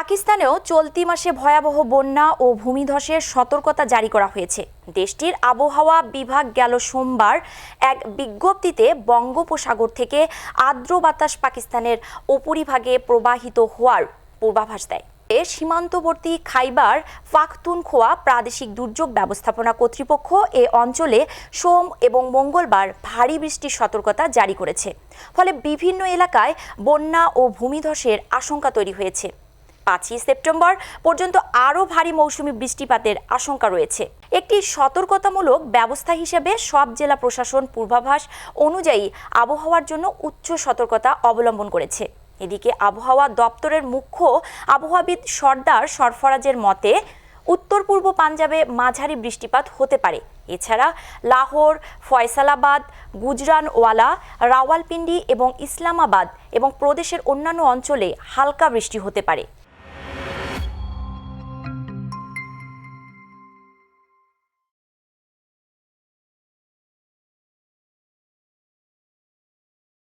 পাকিস্তানেও চলতি মাসে ভয়াবহ বন্যা ও ভূমিধসের সতর্কতা জারি করা হয়েছে। দেশটির আবহাওয়া বিভাগ গেল সোমবার এক বিজ্ঞপ্তিতে বঙ্গোপসাগর থেকে আর্দ্র বাতাস পাকিস্তানের উপরিভাগে প্রবাহিত হওয়ার পূর্বাভাস দেয়। সীমান্তবর্তী খাইবার পাখতুনখোয়া প্রাদেশিক দুর্যোগ ব্যবস্থাপনা কর্তৃপক্ষ এ অঞ্চলে সোম এবং মঙ্গলবার ভারী বৃষ্টির সতর্কতা জারি করেছে। ফলে বিভিন্ন এলাকায় বন্যা ও ভূমিধসের আশঙ্কা তৈরি হয়েছে। 5 সেপ্টেম্বর পর্যন্ত আরও ভারী মৌসুমি বৃষ্টিপাতের আশঙ্কা রয়েছে। একটি সতর্কতামূলক ব্যবস্থা হিসেবে সব জেলা প্রশাসন পূর্বাভাস অনুযায়ী আবহাওয়ার জন্য উচ্চ সতর্কতা অবলম্বন করেছে। এদিকে আবহাওয়া দপ্তরের মুখ্য আবহাওয়াবিদ সর্দার সরফরাজের মতে উত্তর পূর্ব পাঞ্জাবে মাঝারি বৃষ্টিপাত হতে পারে। এছাড়া লাহোর, ফয়সালাবাদ, গুজরানওয়ালা, রাওয়ালপিন্ডি এবং ইসলামাবাদ এবং প্রদেশের অন্যান্য অঞ্চলে হালকা বৃষ্টি হতে পারে।